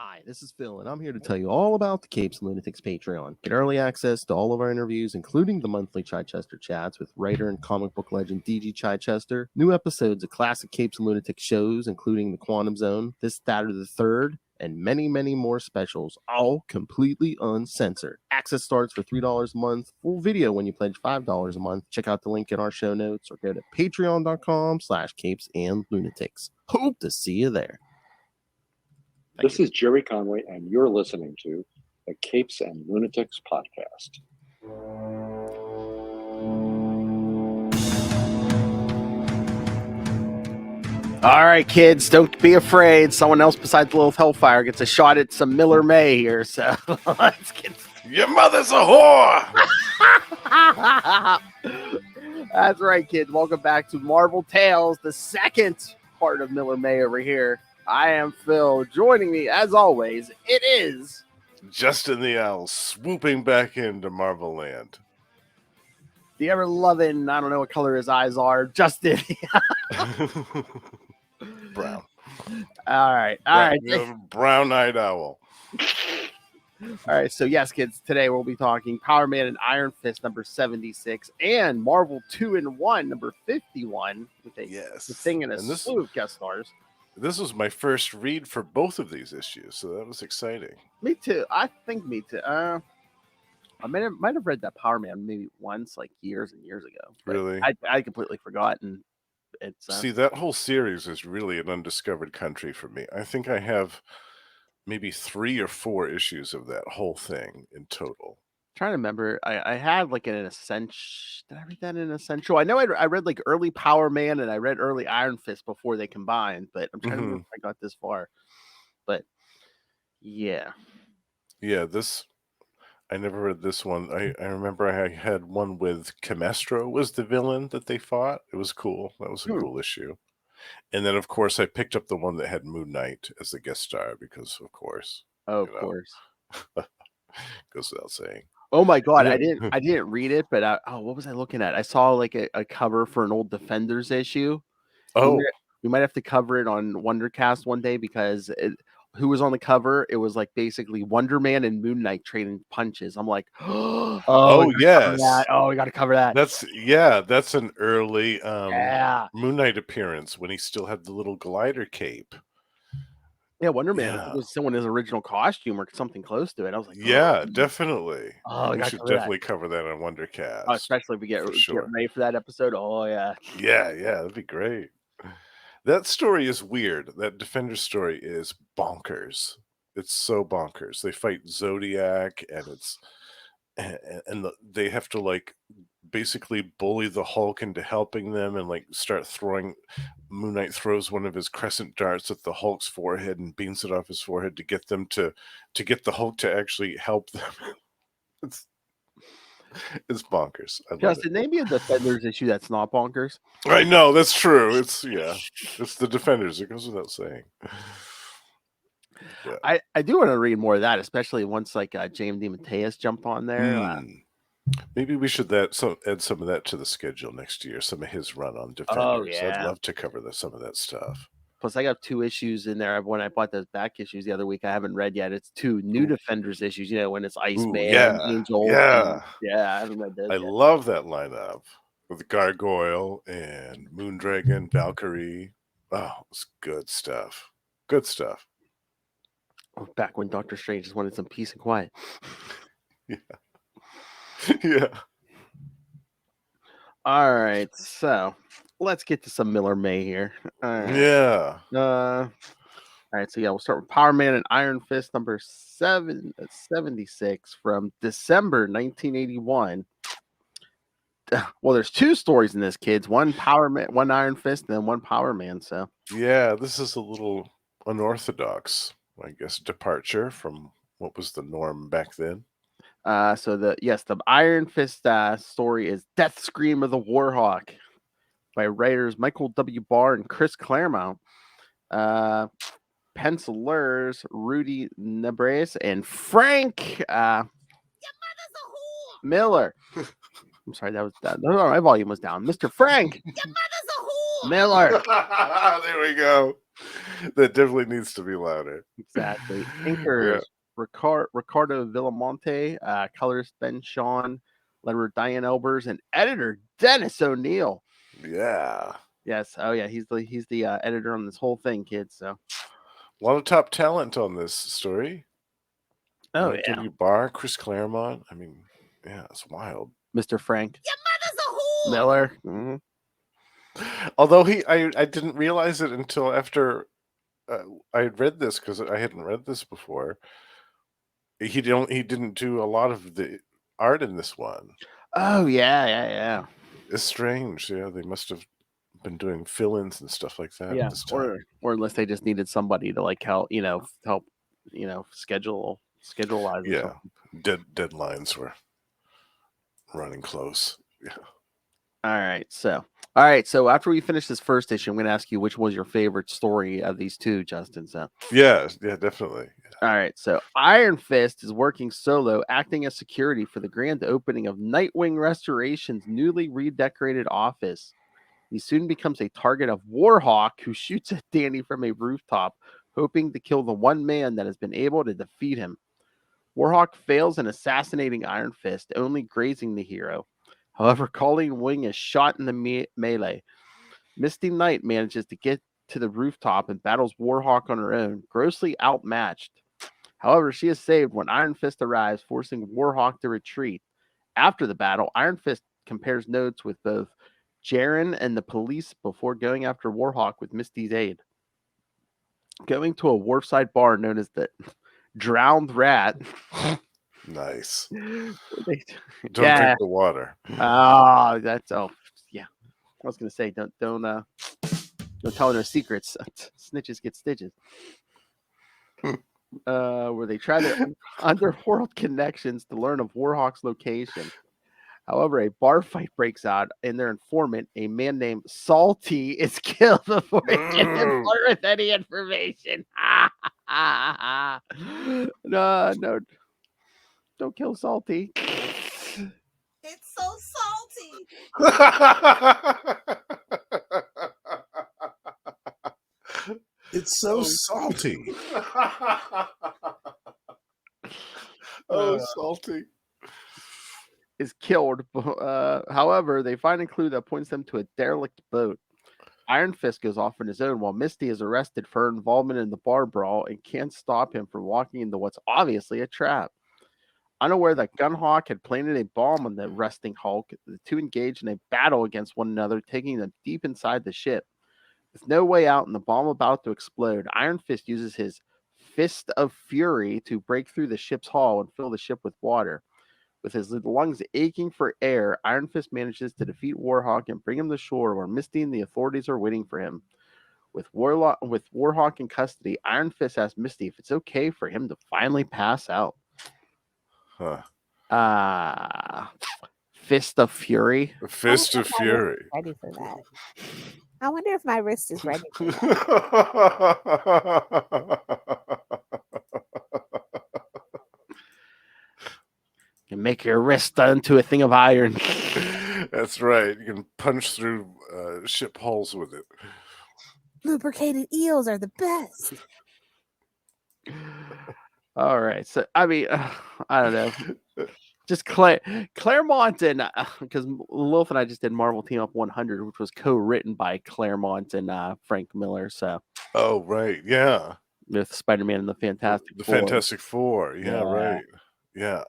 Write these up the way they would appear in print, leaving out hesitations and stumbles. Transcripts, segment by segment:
Hi, this is Phil, and I'm here to tell you all about the Capes and Lunatics Patreon. Get early access to all of our interviews, including the monthly Chichester chats with writer and comic book legend DG Chichester, new episodes of classic Capes and Lunatics shows, including The Quantum Zone, This, That, or the Third, and many, many more specials, all completely uncensored. Access starts for $3 a month, full video when you pledge $5 a month. Check out the link in our show notes or go to patreon.com/capesandlunatics. Hope to see you there. This is Jerry Conway, and you're listening to the Capes and Lunatics podcast. All right, kids, don't be afraid. Someone else besides Lilith Hellfire gets a shot at some Miller May here, so let's get... Your mother's a whore! That's right, kids. Welcome back to Marvel Tales, the second part of Miller May over here. I am Phil. Joining me, as always, it is... Justin the Owl swooping back into Marvel Land. The ever-loving, I don't know what color his eyes are, Justin. Brown. All right. Brown-eyed owl. All right, so yes, kids, today we'll be talking Power Man and Iron Fist number 76 and Marvel 2-in-1 number 51 with the thing and a slew of guest stars. This was my first read for both of these issues, so that was exciting. Me too. I think me too. I might have read that Power Man maybe once, like years and years ago. Really? I completely forgot. And it's see, that whole series is really an undiscovered country for me. I think I have maybe 3 or 4 issues of that whole thing in total. Trying to remember, I had like an Essential. Did I read that in an Essential? I know I read like early Power Man and I read early Iron Fist before they combined, but I'm trying to remember if I got this far. But yeah, I never read this one. I remember I had one with Chemestro was the villain that they fought. It was cool. That was a cool issue. And then, of course, I picked up the one that had Moon Knight as the guest star because, of course. Of course. Goes without saying. Oh my God, I didn't read it, but what was I looking at? I saw like a cover for an old Defenders issue. Oh, we might have to cover it on Wondercast one day because who was on the cover? It was like basically Wonder Man and Moon Knight trading punches. I'm like, oh yes, we got to cover that. That's an early Moon Knight appearance when he still had the little glider cape. Yeah, Wonder Man was still in his original costume or something close to it. I was like, definitely. We should definitely cover that on Wondercast. Especially if we get ready for that episode. Oh, yeah. Yeah, that'd be great. That story is weird. That Defender story is bonkers. It's so bonkers. They fight Zodiac, and they have to like basically bully the Hulk into helping them and like start throwing. Moon Knight throws one of his crescent darts at the Hulk's forehead and beams it off his forehead to get them to get the Hulk to actually help them. It's bonkers. Justin, name me a Defenders issue that's not bonkers. I know, that's true. It's the Defenders. It goes without saying. Yeah. I do want to read more of that, especially once like James DeMatteis jumped on there. Maybe we should add some of that to the schedule next year. Some of his run on Defenders. Oh, yeah. I'd love to cover some of that stuff. Plus, I got 2 issues in there. When I bought those back issues the other week, I haven't read yet. It's 2 new Defenders issues. You know, when it's Iceman, Angel. Yeah, I haven't read those. I love that lineup with Gargoyle and Moondragon, Valkyrie. Oh, it's good stuff. Good stuff. Back when Doctor Strange just wanted some peace and quiet. Yeah. All right, so let's get to some Miller May here. All right. Yeah. All right, so we'll start with Power Man and Iron Fist number 76 from December 1981. Well, there's 2 stories in this, kids. One Power Man, one Iron Fist, and then one Power Man. So yeah, this is a little unorthodox, I guess, departure from what was the norm back then. So the Iron Fist story is Death Scream of the Warhawk by writers Michael W. Barr and Chris Claremont. Pencilers Rudy Nebres and Frank Miller. I'm sorry, that was down. No, my volume was down. Mr. Frank. Your mother's a whore. Miller. There we go. That definitely needs to be louder. Exactly. Yeah. Inkers, Ricardo Villamonte, colorist Ben Sean, letterer Diane Elbers, and editor Dennis O'Neill. Yeah. Yes. Oh yeah, he's the editor on this whole thing, kids. So A lot of top talent on this story. oh Like yeah, W. Barr, Chris Claremont. I mean, yeah, it's wild. Mr. Frank Your mother's a whore. Miller. Mhm. Although I didn't realize it until after I had read this, because I hadn't read this before. He didn't do a lot of the art in this one. Oh yeah. It's strange. Yeah, they must have been doing fill-ins and stuff like that at this time. Or unless they just needed somebody to like help schedule or Yeah, something. deadlines were running close. Yeah. All right. So after we finish this first issue, I'm going to ask you which was your favorite story of these two, Justin. So Yeah, definitely. all right. So Iron Fist is working solo, acting as security for the grand opening of Nightwing Restoration's newly redecorated office. He soon becomes a target of Warhawk, who shoots at Danny from a rooftop, hoping to kill the one man that has been able to defeat him. Warhawk fails in assassinating Iron Fist, only grazing the hero. However, Colleen Wing is shot in the melee. Misty Knight manages to get to the rooftop and battles Warhawk on her own, grossly outmatched. However, she is saved when Iron Fist arrives, forcing Warhawk to retreat. After the battle, Iron Fist compares notes with both Jaren and the police before going after Warhawk with Misty's aid. Going to a wharfside bar known as the Drowned Rat. Nice. Don't Drink the water. Oh, yeah. I was gonna say don't tell no secrets. Snitches get stitches. Where they try their underworld connections to learn of Warhawk's location. However, a bar fight breaks out, and their informant, a man named Salty, is killed before he can impart with any information. No, don't kill Salty. It's so salty. It's so salty. Oh, salty. Is killed. However, they find a clue that points them to a derelict boat. Iron Fist goes off on his own while Misty is arrested for her involvement in the bar brawl and can't stop him from walking into what's obviously a trap. Unaware that Gunhawk had planted a bomb on the resting Hulk, the two engage in a battle against one another, taking them deep inside the ship. With no way out and the bomb about to explode, Iron Fist uses his Fist of Fury to break through the ship's hull and fill the ship with water. With his lungs aching for air, Iron Fist manages to defeat Warhawk and bring him to shore where Misty and the authorities are waiting for him. With Warhawk in custody, Iron Fist asks Misty if it's okay for him to finally pass out. Huh. Fist of Fury. Fist of Fury. Ready for that. I wonder if my wrist is ready for that. You make your wrist into a thing of iron. That's right. You can punch through ship hulls with it. Lubricated eels are the best. All right. So, I mean, I don't know. Just Claremont and because Lilith and I just did Marvel Team Up 100, which was co-written by Claremont and Frank Miller. So, oh right, yeah, with Spider-Man and the Fantastic Four. Fantastic Four, yeah, right, yeah.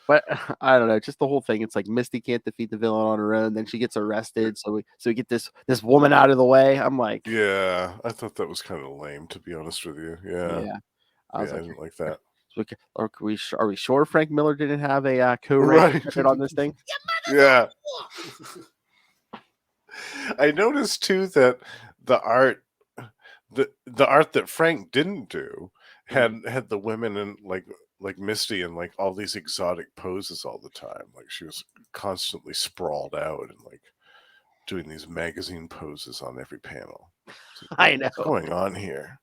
But I don't know, just the whole thing. It's like Misty can't defeat the villain on her own, then she gets arrested. So we get this woman out of the way. I'm like, yeah, I thought that was kind of lame, to be honest with you. Yeah, I was I didn't like that. Are we sure Frank Miller didn't have a co-write on this thing? Yeah. I noticed too that the art that Frank didn't do had the women in like Misty in like all these exotic poses all the time. Like she was constantly sprawled out and like doing these magazine poses on every panel. I know. What's going on here?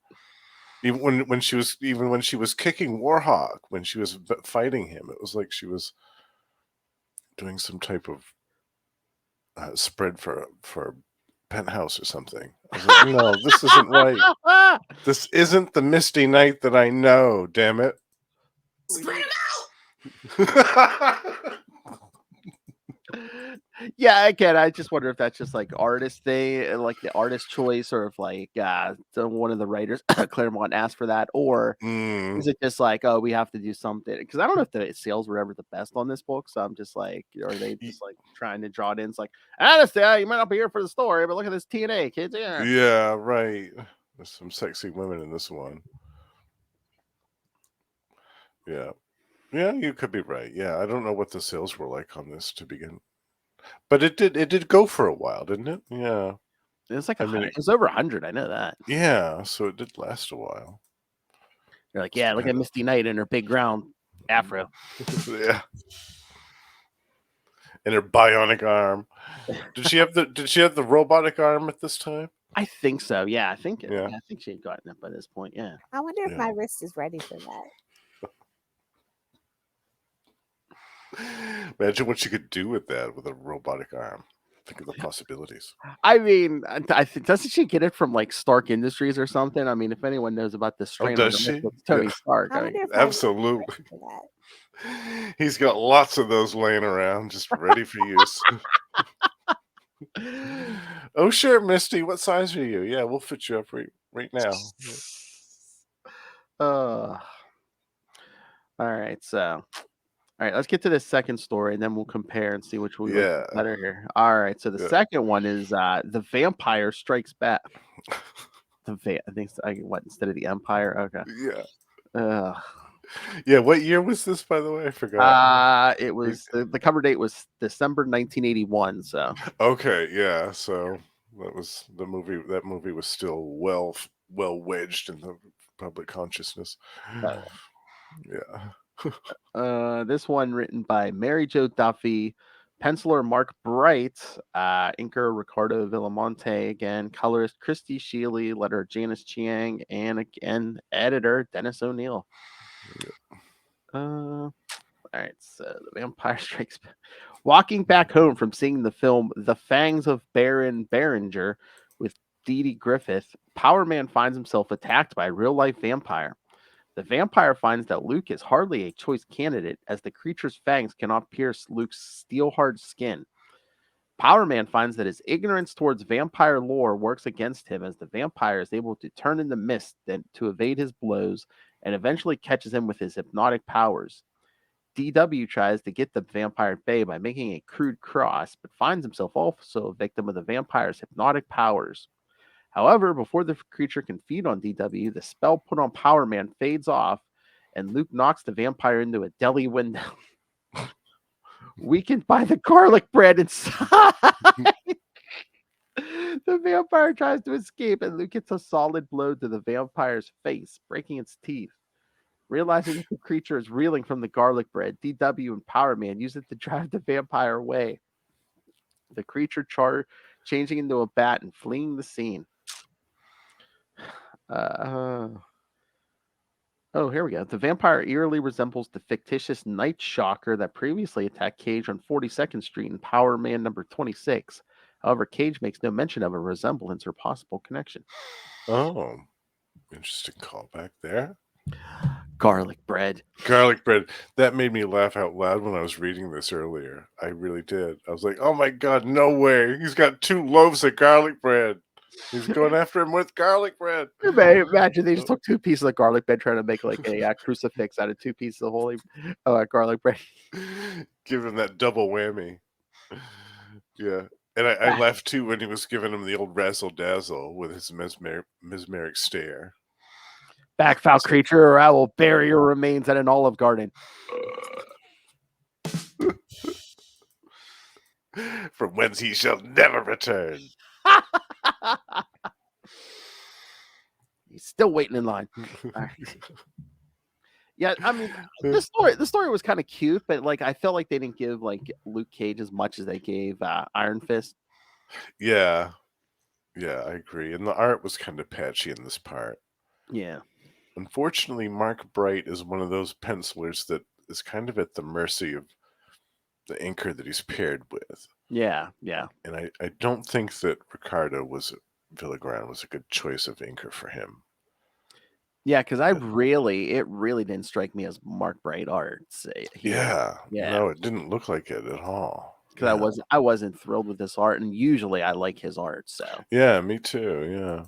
Even when she was kicking Warhawk, when she was fighting him, it was like she was doing some type of spread for penthouse or something. I was like, no, this isn't right. This isn't the Misty Knight that I know, damn it. Spread it Yeah, again, I just wonder if that's just like artist thing, like the artist choice, or if like one of the writers, Claremont, asked for that, or is it just like, oh, we have to do something? Because I don't know if the sales were ever the best on this book, so I'm just like, are they just like trying to draw it in? It's like, honestly, you might not be here for the story, but look at this TNA, kids. Yeah, right. There's some sexy women in this one. Yeah. Yeah, you could be right. Yeah, I don't know what the sales were like on this to begin. But it did go for a while, didn't it? Yeah. It was like I mean, it was over 100. I know that. Yeah, so it did last a while. You're like, yeah, look at Misty Knight in her big ground afro. Yeah. And her bionic arm. Did she have the robotic arm at this time? I think so. Yeah, I think Yeah. I think she had gotten it by this point. Yeah. I wonder if Yeah. my wrist is ready for that. Imagine what you could do with that, with a robotic arm. Think of the possibilities. I mean, doesn't she get it from like Stark Industries or something? I mean, if anyone knows about this strain, does she? it's Tony Yeah. Stark. I wonder if my wrist is Absolutely. ready for that. He's got lots of those laying around, just ready for use. Oh, sure, Misty. What size are you? Yeah, we'll fit you up right now. All right, so let's get to the second story, and then we'll compare and see which one we like better here. All right, so the second one is the Vampire Strikes Back. I think what instead of the Empire? Okay. Yeah. Yeah. What year was this, by the way? I forgot. It was the cover date was December 1981. So. Okay. Yeah. So that was the movie. That movie was still well wedged in the public consciousness. Yeah. This one written by Mary Jo Duffy, penciler Mark Bright, inker Ricardo Villamonte, again, colorist Christy Shealy, letterer Janice Chiang, and again, editor Dennis O'Neill. All right, so the Vampire Strikes Back. Walking back home from seeing the film The Fangs of Baron Beringer with Dee Dee Griffith, Power Man finds himself attacked by a real-life vampire. The vampire finds that Luke is hardly a choice candidate, as the creature's fangs cannot pierce Luke's steel-hard skin. Power Man finds that his ignorance towards vampire lore works against him, as the vampire is able to turn into mist to evade his blows, and eventually catches him with his hypnotic powers. DW tries to get the vampire at bay by making a crude cross, but finds himself also a victim of the vampire's hypnotic powers. However, before the creature can feed on DW, the spell put on Power Man fades off, and Luke knocks the vampire into a deli window. Weakened by the garlic bread inside, the vampire tries to escape, and Luke hits a solid blow to the vampire's face, breaking its teeth. Realizing that the creature is reeling from the garlic bread, DW and Power Man use it to drive the vampire away. The creature changing into a bat and fleeing the scene. Oh, here we go. The vampire eerily resembles the fictitious Night Shocker that previously attacked Cage on 42nd Street in Power Man number 26. However, Cage makes no mention of a resemblance or possible connection. Oh, interesting callback there. Garlic bread. Garlic bread. That made me laugh out loud when I was reading this earlier. I really did. I was like, oh my God, no way. He's got 2 loaves of garlic bread. He's going after him with garlic bread. Imagine they just took 2 pieces of garlic bread, trying to make like a crucifix out of 2 pieces of holy garlic bread. Give him that double whammy. Yeah. And I laughed too when he was giving him the old razzle dazzle with his mesmeric stare. Back, foul creature, or I will bury your remains at an olive garden. From whence he shall never return. He's still waiting in line. Yeah, I mean, the story was kind of cute, but like I felt like they didn't give like Luke Cage as much as they gave Iron Fist. Yeah, I agree. And the art was kind of patchy in this part. Yeah. Unfortunately, Mark Bright is one of those pencilers that is kind of at the mercy of the inker that he's paired with. Yeah, yeah. And I don't think that Villagrán was a good choice of inker for him. Yeah, because it really didn't strike me as Mark Bright arts here. Yeah. No, it didn't look like it at all. Because I wasn't thrilled with this art, and usually I like his art. So yeah, me too. Yeah,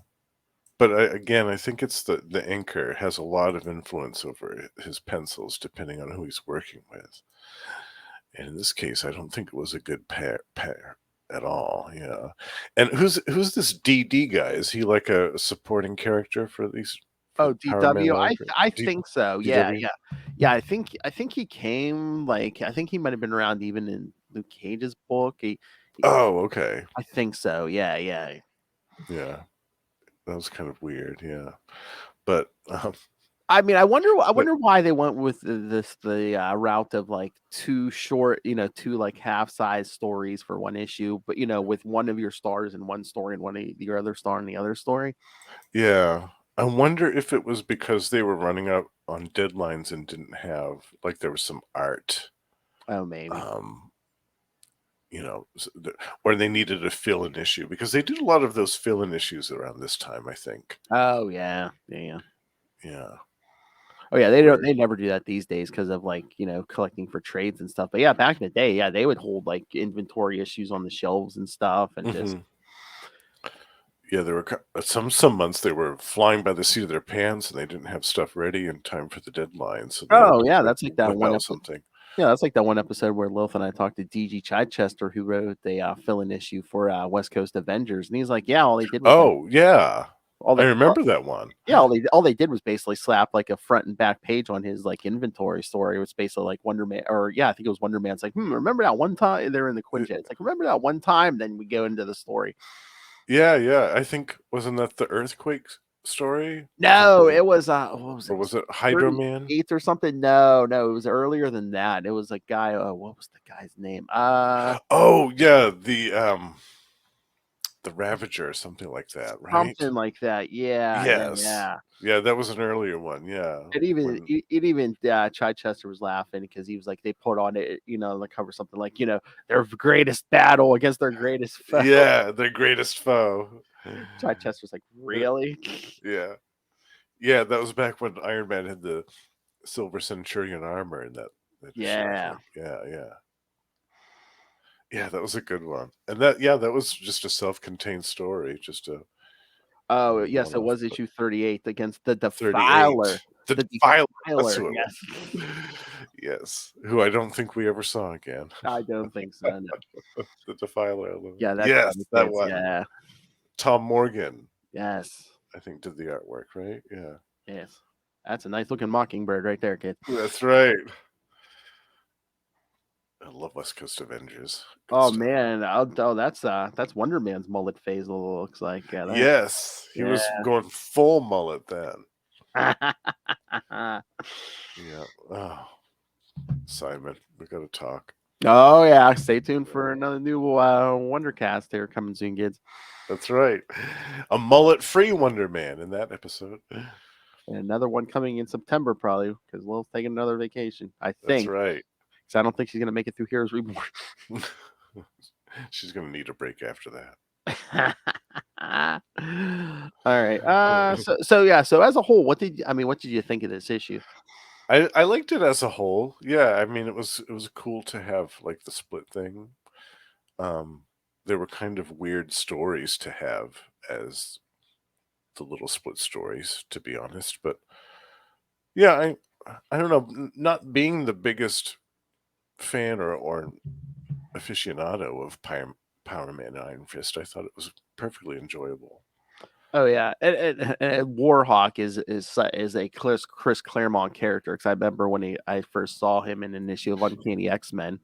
but I think it's the inker has a lot of influence over his pencils, depending on who he's working with. And in this case, I don't think it was a good pair at all. Yeah, and who's this DD guy? Is he like a supporting character for these? Oh, Power Man DW. I D- think so. Yeah, DW? yeah. I think he came I think he might have been around even in Luke Cage's book. Oh, okay. I think so. Yeah, yeah. Yeah, that was kind of weird. Yeah, but I mean, I wonder why they went with the route of like two short, two like half-size stories for one issue, but with one of your stars in one story and one of your other star in the other story. yeah, I wonder if it was because they were running up on deadlines and didn't have there was some art, Oh, maybe. or they needed a fill-in issue because they did a lot of those fill-in issues around this time, I think. Oh yeah, yeah. Yeah. Oh yeah, they never do that these days because of collecting for trades and stuff. But yeah, back in the day, yeah, they would hold like inventory issues on the shelves and stuff, and just yeah, there were some months they were flying by the seat of their pants and they didn't have stuff ready in time for the deadline. So yeah, that's like that one episode. Something. Yeah, that's like that one episode where Lilith and I talked to DG Chichester, who wrote the fill-in issue for West Coast Avengers, and he's like, yeah, all they did was I remember that one. Yeah, all they did was basically slap like a front and back page on his like inventory story. It was basically like Wonder Man, or I think it was Wonder Man. It's like, remember that one time they're in the Quinjet? It's like, remember that one time? Then we go into the story. Yeah. I think wasn't that the earthquake story? No, it was what was it? Or was it Hydro Man? 8 or something? No, it was earlier than that. It was a guy. What was the guy's name? Oh yeah, the Ravager or something like that, right? Something like that. Yeah. Yes. Yeah. That was an earlier one. Yeah. It even Chichester was laughing because he was like, they put on it, on the cover something like, their greatest battle against their greatest foe. Yeah, their greatest foe. Chichester's like, really? Yeah. Yeah, that was back when Iron Man had the Silver Centurion armor in that Yeah. Yeah, that was a good one. And that was just a self-contained story, just a Oh, yes, it was issue 38 against the Defiler. The Defiler. Yes. Yes. Who I don't think we ever saw again. I don't think so. No. The Defiler. Yeah, that one. Yeah. Tom Morgan. Yes. I think did the artwork, right? Yeah. Yes. That's a nice looking mockingbird right there, kid. That's right. I love West Coast Avengers. Good stuff. Man. That's Wonder Man's mullet phase, it looks like. Yes. He was going full mullet then. Yeah. Oh, Simon, we got to talk. Oh yeah, stay tuned for another new Wondercast here coming soon, kids. That's right. A mullet-free Wonder Man in that episode. And another one coming in September, probably, because Lil's taking another vacation. I think. That's right. Because I don't think she's gonna make it through Heroes Reborn. She's gonna need a break after that. All right. So as a whole, what did you think of this issue? I liked it as a whole. Yeah, I mean it was cool to have like the split thing. There were kind of weird stories to have as the little split stories, to be honest. But yeah, I don't know. Not being the biggest fan or aficionado of Power Man and Iron Fist, I thought it was perfectly enjoyable. Oh yeah, and Warhawk is a Chris Claremont character, because I remember when I first saw him in an issue of Uncanny X-Men.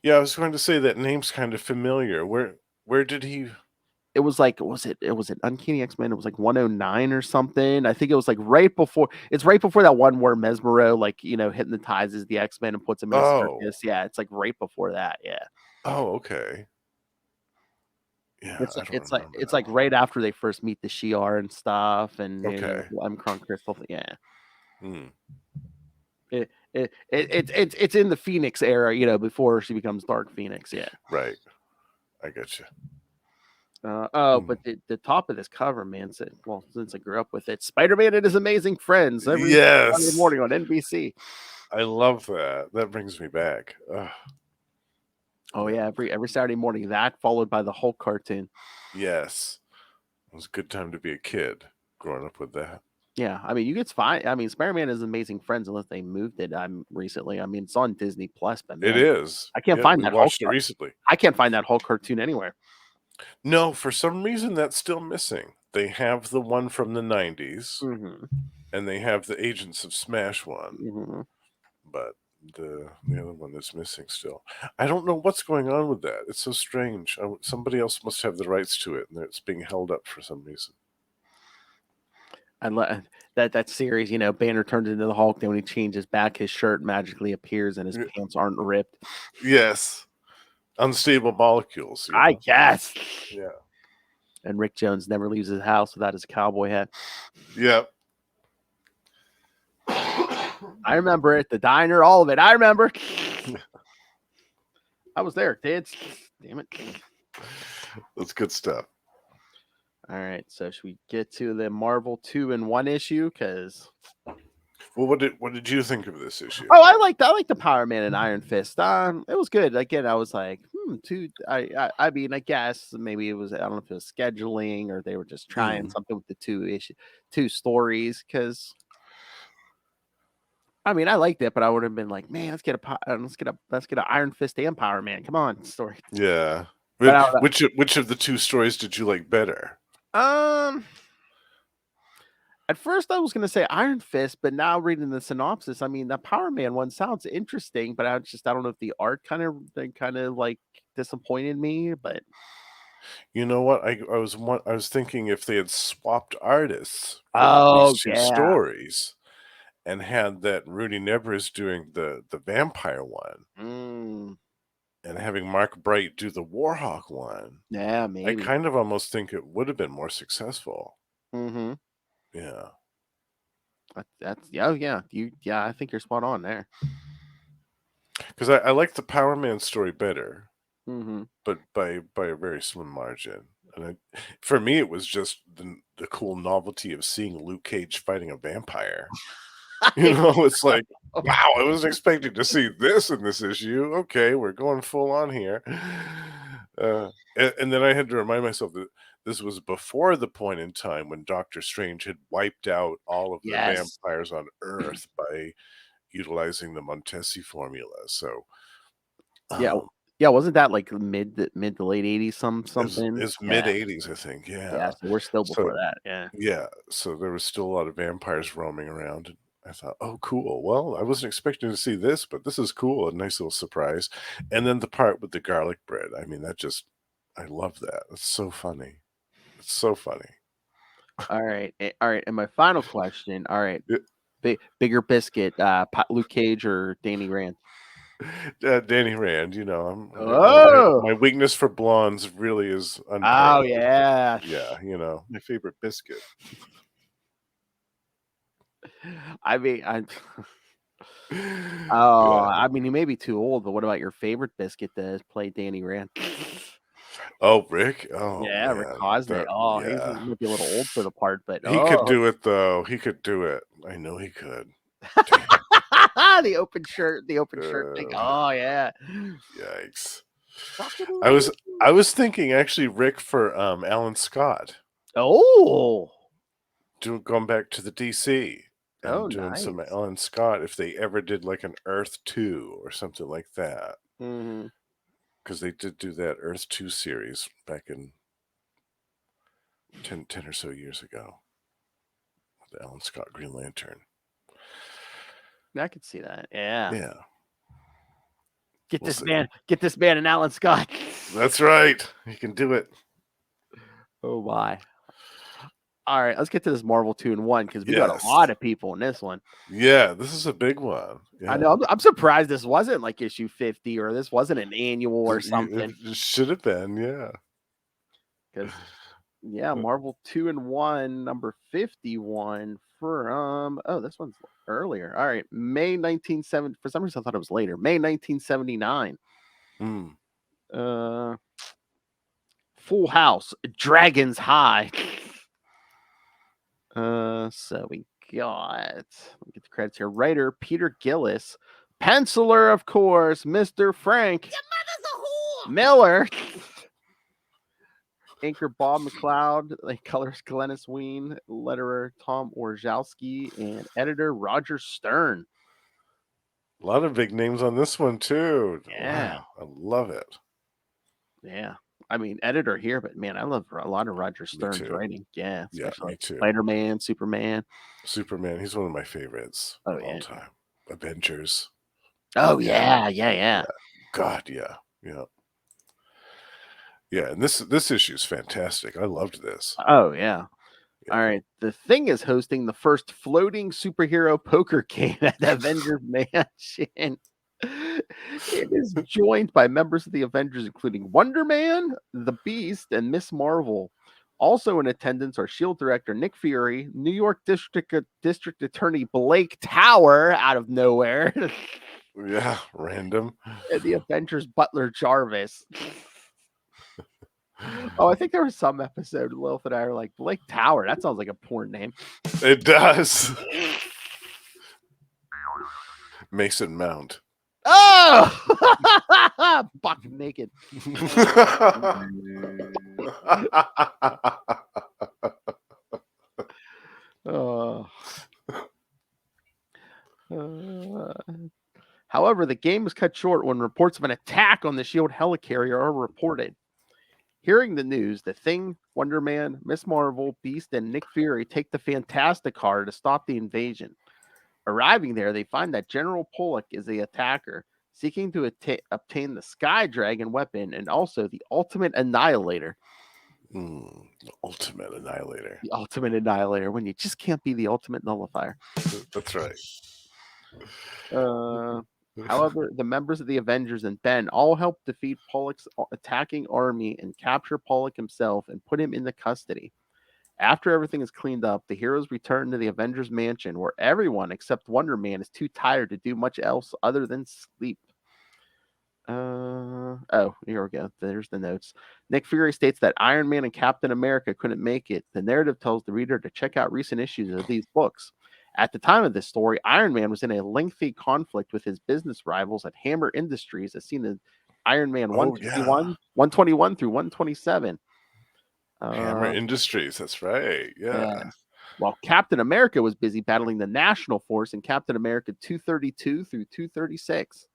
Yeah, I was going to say that name's kind of familiar. Where did he? It was like, was it Uncanny X-Men? It was like 109 or something. I think it was like right before that one where Mesmero hypnotizes the X-Men and puts them in a circus. Yeah, it's like right before that. Yeah. Oh, okay. Yeah, it's like right after they first meet the Shi'ar and stuff, and Omicron Crystal. Yeah. It's in the Phoenix era, before she becomes Dark Phoenix. Yeah. Right. I get you. But the top of this cover, man, said, well, since I grew up with it, Spider-Man and His Amazing Friends every Sunday morning on NBC. I love that. That brings me back. Oh yeah, every Saturday morning. That followed by the Hulk cartoon. Yes, it was a good time to be a kid growing up with that. Yeah, I mean, it's fine. I mean, Spider-Man is Amazing Friends unless they moved it. Recently. I mean, it's on Disney Plus, but man, It is. I can't find we that Hulk. watched it recently. I can't find that Hulk cartoon anywhere. No, for some reason that's still missing. They have the one from the 90s, and they have the Agents of Smash one, but the other one that's missing still. I don't know what's going on with that. It's so strange. Somebody else must have the rights to it, and it's being held up for some reason. And that series, Banner turns into the Hulk. Then when he changes back, his shirt magically appears and his pants aren't ripped. Yes, unstable molecules. I guess. Yeah. And Rick Jones never leaves his house without his cowboy hat. Yep. I remember it. The diner, all of it. I remember. I was there, kids. Damn it. That's good stuff. All right. So should we get to the Marvel 2-in-1 issue? Because well, what did you think of this issue? Oh, I liked the Power Man and Iron Fist. It was good. Again, I was like, I mean, I guess maybe it was, I don't know if it was scheduling or they were just trying something with the two stories. Because I mean, I liked it, but I would have been like, man, let's get an Iron Fist and Power Man. Come on, story. Yeah. But which of the two stories did you like better? At first I was going to say Iron Fist, but now reading the synopsis, I mean, the Power Man one sounds interesting, but I don't know if the art kind of like disappointed me, but you know what? I was thinking if they had swapped artists for these two stories and had that Rudy Nebres doing the vampire one. And having Mark Bright do the Warhawk one. Yeah, maybe. I kind of almost think it would have been more successful. Yeah. That's yeah. I think you're spot on there. Because I like the Power Man story better, but by a very slim margin. And for me, it was just the cool novelty of seeing Luke Cage fighting a vampire. It's like, wow, I wasn't expecting to see this in this issue. Okay, we're going full on here. And then I had to remind myself that this was before the point in time when Doctor Strange had wiped out all of the vampires on Earth by utilizing the Montesi formula. So, yeah, wasn't that like mid to late 80s something? It's mid 80s, I think. Yeah, so we're still before that. Yeah, so there was still a lot of vampires roaming around. I thought, oh, cool. Well, I wasn't expecting to see this, but this is cool. A nice little surprise. And then the part with the garlic bread. I mean, I love that. It's so funny. It's so funny. All right. And my final question. All right. Bigger biscuit, Luke Cage or Danny Rand? Danny Rand, my weakness for blondes really is unparalleled. Oh, yeah. Yeah, my favorite biscuit. I mean, I mean, he may be too old, but what about your favorite biscuit that play Danny Rand? Oh, Rick. Oh, yeah, man. Rick Cosnet. He's maybe a little old for the part, but he could do it though. He could do it. I know he could. the open shirt thing. Oh yeah. Yikes. I was thinking actually, Rick, for Alan Scott. Oh. Going back to the DC and doing nice. some Alan Scott if they ever did like an Earth 2 or something like that. Because they did do that Earth 2 series back in 10 or so years ago. The Alan Scott Green Lantern. I could see that. Yeah. Yeah. Get this man an Alan Scott. That's right. He can do it. Oh my. All right, let's get to this Marvel 2-in-1 because we got a lot of people in this one. Yeah, this is a big one. Yeah. I know. I'm surprised this wasn't like issue 50 or this wasn't an annual or something. It should have been, yeah. Because Marvel 2-in-1 number 51 from this one's earlier. All right, May 1970. For some reason, I thought it was later. May 1979. Full House, Dragons High. So we got, let me get the credits here. Writer Peter Gillis, penciler, of course, Mr. Frank Miller. Anchor Bob McLeod, like colors Glennis Ween, letterer Tom Orzowski, and editor Roger Stern. A lot of big names on this one too. Yeah. Wow, I love it. Yeah. I mean, editor here, but man, I love a lot of Roger Stern's too. writing. Yeah, Yeah, especially me too. Spider-Man, Superman. Superman, he's one of my favorites of all yeah. time. Avengers. Oh yeah. God, yeah. Yeah, and this issue is fantastic. I loved this. Oh yeah. All right. The Thing is hosting the first floating superhero poker game at the Avengers Mansion. It is joined by members of the Avengers, including Wonder Man, the Beast, and Miss Marvel. Also in attendance are Shield director Nick Fury, New York District Attorney Blake Tower out of nowhere, Yeah, random. and the Avengers butler Jarvis. Oh, I think there was some episode Lilith and I were like, Blake Tower, that sounds like a porn name. It does. Mason Mount. Oh, buck naked. However, the game was cut short when reports of an attack on the Shield helicarrier are reported. Hearing the news, the Thing, Wonder Man, Miss Marvel, Beast, and Nick Fury take the Fantastic car to stop the invasion. Arriving there, they find that General Pollock is the attacker, seeking to obtain the Sky Dragon weapon and also the Ultimate Annihilator. The Ultimate Annihilator. The Ultimate Annihilator, when you just can't be the Ultimate Nullifier. That's right. However, the members of the Avengers and Ben all help defeat Pollock's attacking army and capture Pollock himself and put him into custody. After everything is cleaned up, the heroes return to the Avengers Mansion, where everyone except Wonder Man is too tired to do much else other than sleep. Oh, here we go. There's the notes. Nick Fury states that Iron Man and Captain America couldn't make it. The narrative tells the reader to check out recent issues of these books. At the time of this story, Iron Man was in a lengthy conflict with his business rivals at Hammer Industries, as seen in Iron Man 121 through 127. Hammer Industries, that's right. Yeah. While Captain America was busy battling the National Force in Captain America 232 through 236.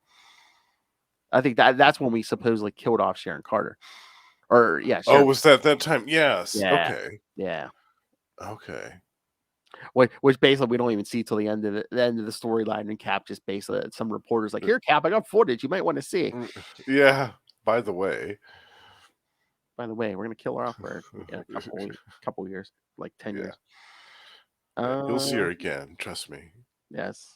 I think that's when we supposedly killed off Sharon Carter. Or yeah. Sharon. Was that time? Yes. Yeah. Okay. Yeah. Okay. Which basically we don't even see till the end of the storyline, and Cap just basically some reporters like, here, Cap, I got footage you might want to see. Yeah. By the way, we're gonna kill her off for a couple years, like 10 years. You'll see her again, trust me. Yes.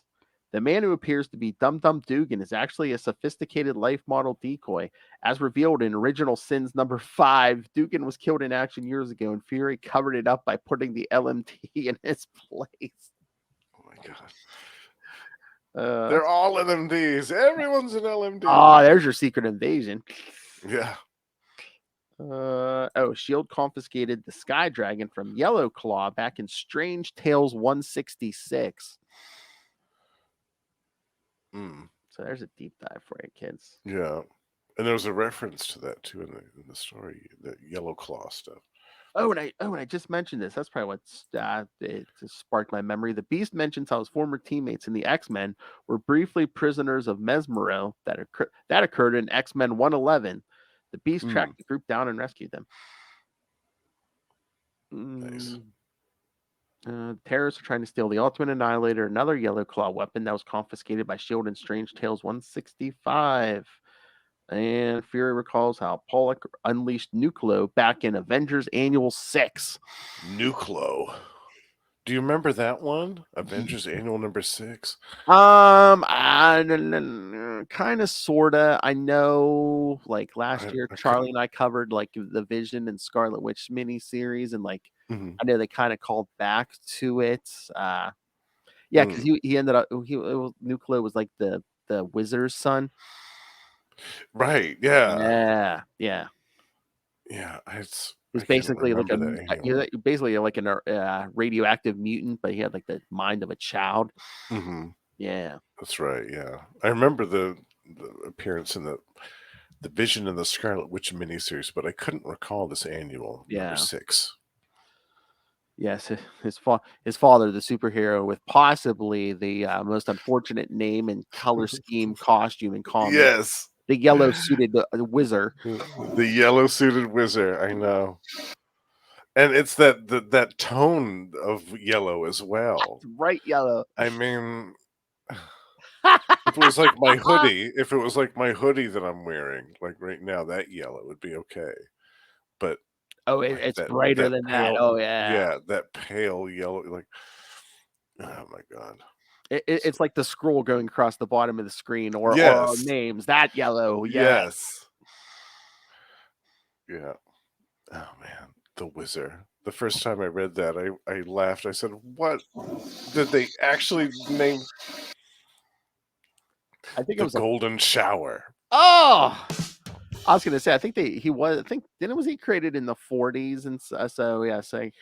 The man who appears to be Dum Dum Dugan is actually a sophisticated life model decoy. As revealed in Original Sins number 5, Dugan was killed in action years ago, and Fury covered it up by putting the LMT in his place. Oh my god. They're all LMDs. Everyone's an LMD. Oh, there's your secret invasion. Yeah. Shield confiscated the Sky Dragon from Yellow Claw back in Strange Tales 166. So there's a deep dive for you, kids. Yeah, and there was a reference to that too in the story, the Yellow Claw stuff. Oh, and I just mentioned this. That's probably what it sparked my memory. The Beast mentions how his former teammates in the X-Men were briefly prisoners of Mesmero that occurred in X-Men 111. The Beast tracked the group down and rescued them. Nice. Terrorists are trying to steal the Ultimate Annihilator, another Yellow Claw weapon that was confiscated by S.H.I.E.L.D. in Strange Tales 165. And Fury recalls how Pollock unleashed Nucleo back in Avengers Annual 6. Nucleo. Do you remember that one? Avengers Annual number 6? Kind of, sorta. I know, like last year, Charlie and I covered like the Vision and Scarlet Witch miniseries, and like I know they kind of called back to it. Because he ended up Nucleo was like the wizard's son. Right. Yeah. Yeah. Yeah. Yeah, He's I can't basically like remember that annual. basically like a radioactive mutant, but he had like the mind of a child. Mm-hmm. Yeah. That's right. Yeah, I remember the appearance in the Vision and the Scarlet Witch miniseries, but I couldn't recall this annual number Yeah. 6. Yes, his father, the superhero, with possibly the most unfortunate name and color scheme costume in comics, Yes, the yellow suited wizard. the yellow suited wizard. I know, and it's that tone of yellow as well. Bright yellow. I mean, if it was like my hoodie that I'm wearing, like right now, that yellow would be okay. But Oh, like it's brighter than that. pale, Oh yeah. yeah, that pale yellow, like, oh my god. It's like the scroll going across the bottom of the screen, or our Yes, names. That yellow. Yeah. yes, yeah. Oh man, the wizard. The first time I read that, I laughed. I said, "What did they actually name I think it the was a. Golden Shower?" Oh, I was gonna say. I think I think didn't was he created in the 40s and so yeah. Say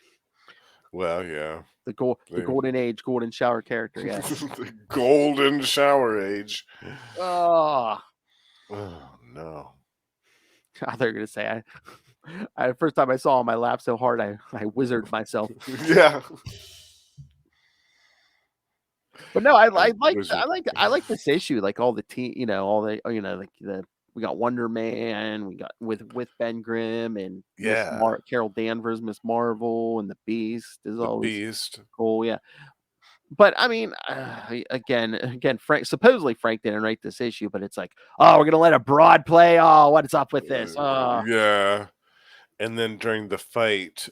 Well, yeah, the golden age, golden shower character. Yeah. the Golden Shower age. Oh. Oh no. I thought you were gonna say the first time I saw him, I laughed so hard I wizarded myself. Yeah. But no, I Wizard. like this issue, like all the all the like we got Wonder Man, we got with Ben Grimm and Yeah. Carol Danvers, Miss Marvel, and the Beast is The always Beast. cool. Yeah, but I mean, again, supposedly Frank didn't write this issue, but it's like, oh, we're gonna let a broad play. Oh, what's up with this? Oh, Yeah. And then during the fight,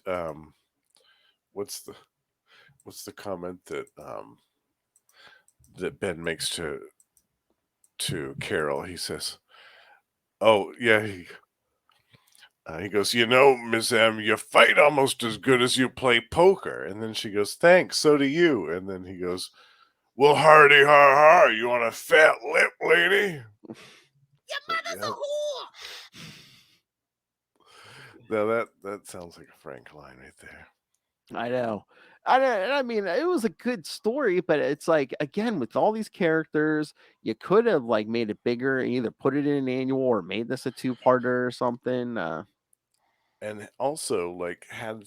what's the comment that Ben makes to Carol? He says, "Oh yeah." He goes, Miss M, you fight almost as good as you play poker. And then she goes, "Thanks, so do you." And then he goes, "Well, hardy har har, you want a fat lip, lady?" your mother's a whore. Now that sounds like a Frank line right there. I know. I mean, it was a good story, but it's like, again, with all these characters, you could have like made it bigger and either put it in an annual or made this a two-parter or something. And also, like, had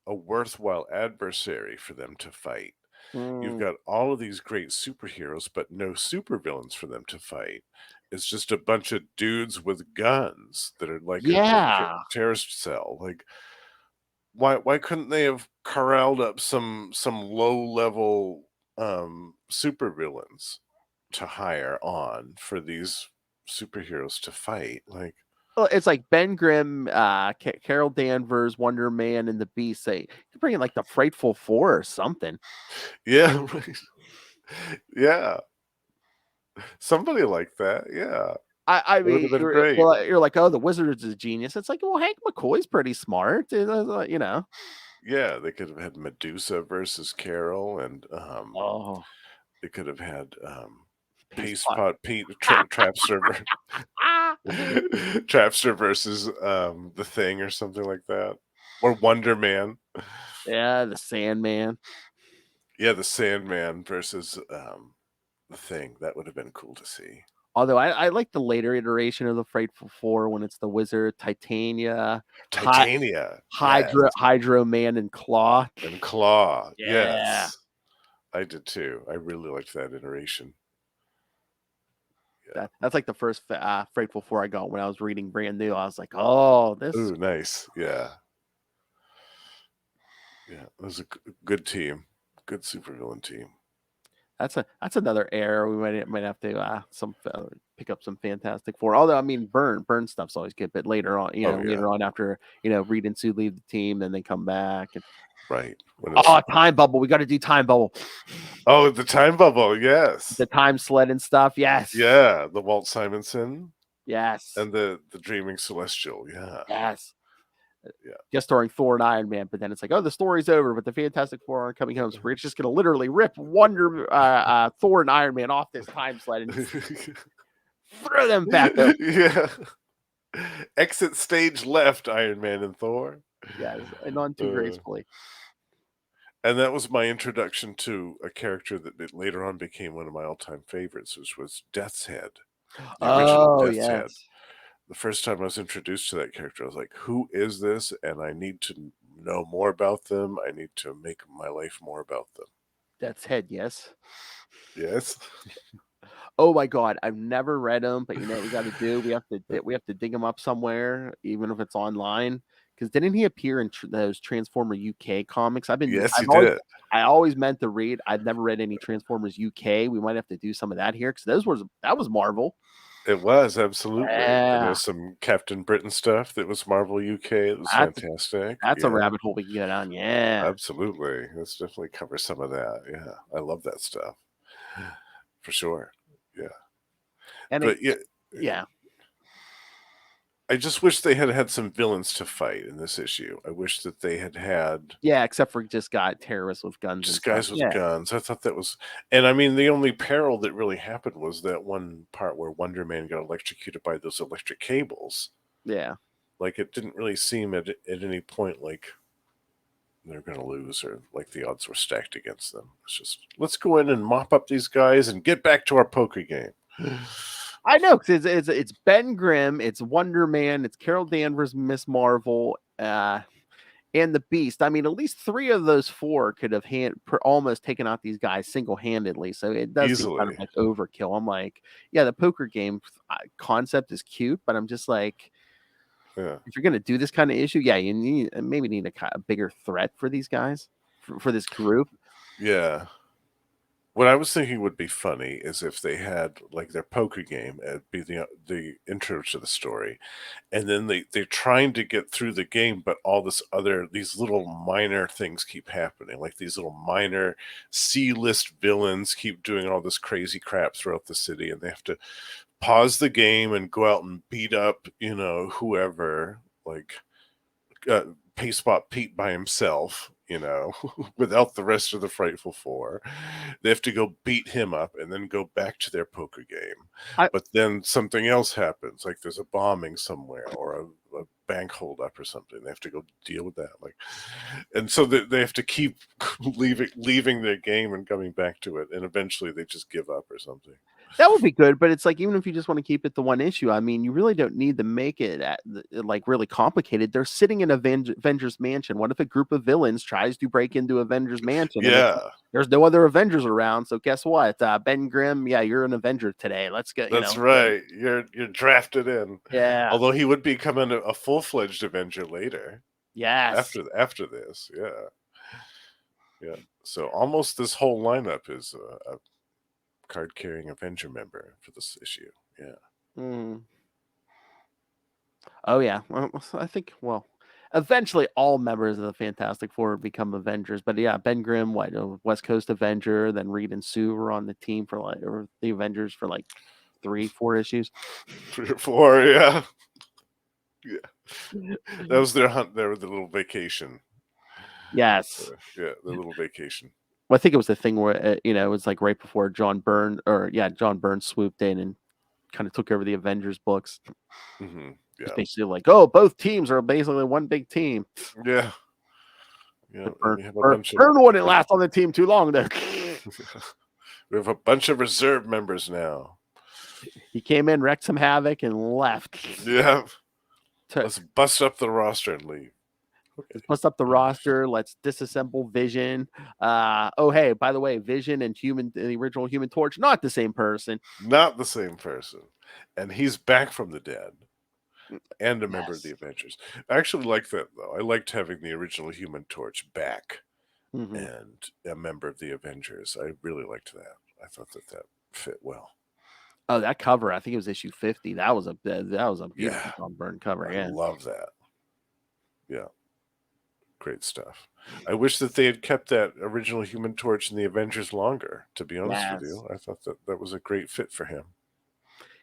a worthwhile adversary for them to fight. You've mm, got all of these great superheroes, but no supervillains for them to fight. It's just a bunch of dudes with guns that are like a yeah. terrorist cell. Like, why couldn't they have corralled up some low level supervillains to hire on for these superheroes to fight? Like, Well, it's like Ben Grimm, Carol Danvers, Wonder Man, and the Beast. Say you bring in like the Frightful Four or something. yeah, right. Yeah, somebody like that. Yeah, I that would mean, have been great. you're like, oh, the Wizard is a genius. It's like, well, Hank McCoy's pretty smart. Yeah, they could have had Medusa versus Carol, and Oh, they could have had Peace Paste Pot. Pot Pete Trapster Trapster versus the Thing or something like that, or Wonder Man. Yeah, the Sandman. Yeah, the Sandman versus the Thing. That would have been cool to see. Although I like the later iteration of the Frightful Four when it's the Wizard, Titania, Titania, yes, Hydro Man, and Claw. and Claw, Yeah, yes. I did too. I really liked that iteration. that's like the first Frightful Four I got when I was reading brand new. I was like, oh, this. Ooh, nice. Yeah. Yeah, it was a good team. Good supervillain team. That's another error. We might have to pick up some Fantastic Four. Although I mean, Burn stuff's always good, but later on, later on after Reed and Sue leave the team, then they come back. And, right. Time Bubble. We got to do Time Bubble. Oh, the Time Bubble. Yes. The time sled and stuff. Yes. Yeah. The Walt Simonson. Yes. And the Dreaming Celestial. Yeah. Yes. Yeah. Just starring Thor and Iron Man, but then it's like, oh, the story's over, but the Fantastic Four aren't coming home. So we're just going to literally rip Thor and Iron Man off this time sled and throw them back up. Yeah. Exit stage left, Iron Man and Thor. Yes, and on too gracefully. And that was my introduction to a character that later on became one of my all-time favorites, which was Death's Head. The original Death's Head. The first time I was introduced to that character, I was like, who is this? And I need to know more about them. I need to make my life more about them. Death's Head, yes. Yes. Oh my God, I've never read them, but you know what we got to do? We have to dig them up somewhere, even if it's online. Because didn't he appear in those Transformer UK comics? Yes, he did. I always meant to read. I've never read any Transformers UK. We might have to do some of that here because that was Marvel. It was, absolutely. Yeah. And there's some Captain Britain stuff that was Marvel UK. It was fantastic. That's a rabbit hole we can get on. Yeah. Absolutely. Let's definitely cover some of that. Yeah. I love that stuff. For sure. Yeah. And yeah. I just wish they had some villains to fight in this issue. I wish that they had except for just got terrorists with guns. Just guys with guns. I thought that was, and I mean, the only peril that really happened was that one part where Wonder Man got electrocuted by those electric cables. Yeah. Like, it didn't really seem at any point like they're going to lose or like the odds were stacked against them. It's just, let's go in and mop up these guys and get back to our poker game. I know, because it's Ben Grimm, it's Wonder Man, it's Carol Danvers, Miss Marvel, and the Beast. I mean, at least 3 of those 4 could have almost taken out these guys single-handedly. So it does seem kind of like overkill. I'm like, yeah, the poker game concept is cute, but I'm just like, if you're gonna do this kind of issue, you need a bigger threat for these guys, for this group. Yeah. What I was thinking would be funny is if they had like their poker game and be the intro to the story, and then they're trying to get through the game, but all these little minor things keep happening, like these little minor C-list villains keep doing all this crazy crap throughout the city, and they have to pause the game and go out and beat up, whoever, like Pay Spot Pete by himself, without the rest of the Frightful Four. They have to go beat him up and then go back to their poker game. But then something else happens, like there's a bombing somewhere or a bank holdup or something. They have to go deal with that. And so they have to keep leaving their game and coming back to it. And eventually they just give up or something. That would be good, but it's like, even if you just want to keep it to one issue, I mean, you really don't need to make it like really complicated. They're sitting in Avengers Mansion. What if a group of villains tries to break into Avengers Mansion? Yeah. There's no other Avengers around, so guess what? Ben Grimm, you're an Avenger today. Let's get. That's right. You're drafted in. Yeah. Although he would become a full-fledged Avenger later. Yes. After this, yeah. Yeah. So almost this whole lineup is a card-carrying Avenger member for this issue. Yeah. Oh yeah. Well, I think eventually all members of the Fantastic Four become Avengers. But yeah, Ben Grimm, West Coast Avenger, then Reed and Sue were on the team or the Avengers for 3-4 issues. 3 or 4, yeah. Yeah. That was their hunt. They were the little vacation. Yes. The little vacation. Well, I think it was the thing where it was like right before John Byrne swooped in and kind of took over the Avengers books. Mm-hmm. It's basically like, both teams are basically one big team. Yeah. Byrne wouldn't last on the team too long there. We have a bunch of reserve members now. He came in, wrecked some havoc, and left. Yeah. Let's bust up the roster and leave. Okay. Let's bust up the roster. Let's disassemble Vision. Hey, by the way, Vision and the original Human Torch, not the same person. Not the same person. And he's back from the dead. And a member of the Avengers. I actually like that, though. I liked having the original Human Torch back and a member of the Avengers. I really liked that. I thought that fit well. Oh, that cover! I think it was issue 50. That was a beautiful John Byrne cover. I love that. Yeah, great stuff. I wish that they had kept that original Human Torch in the Avengers longer. To be honest with you, I thought that was a great fit for him.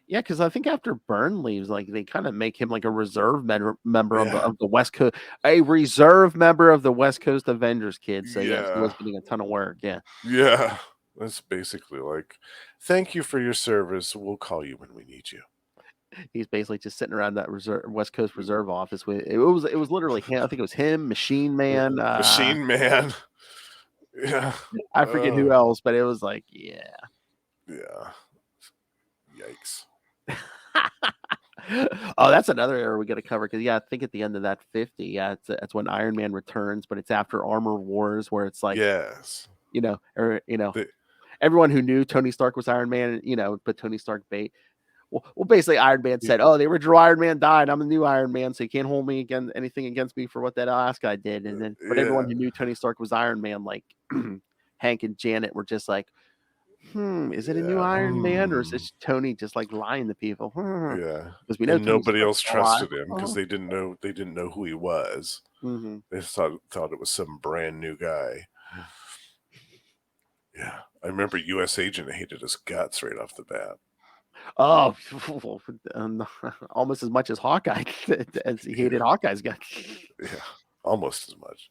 Yeah, because I think after Byrne leaves, they kind of make him like a reserve member of the West Coast, a reserve member of the West Coast Avengers, kids. So he was getting a ton of work. Yeah. Yeah, that's basically like, thank you for your service. We'll call you when we need you. He's basically just sitting around that West Coast Reserve office with it was literally him. I think it was him, Machine Man, Machine Man. Yeah. I forget who else, but it was like, yeah. Yeah. Yikes. Oh, that's another era we got to cover because I think at the end of that 50, that's when Iron Man returns, but it's after Armor Wars where it's like, yes, everyone who knew Tony Stark was Iron Man, but Tony Stark bait. Well, basically, Iron Man said, "Oh, the original Iron Man died. I'm the new Iron Man, so you can't hold me anything against me for what that last guy did." And then, but everyone who knew Tony Stark was Iron Man, like Hank and Janet, were just like, is it a new Iron Man or is this Tony just like lying to people?" Yeah, because we know nobody else trusted him because they didn't know who he was. Mm-hmm. They thought it was some brand new guy. Yeah, I remember U.S. Agent hated his guts right off the bat. Oh, almost as much as Hawkeye as he hated Hawkeye's guts. Yeah, almost as much.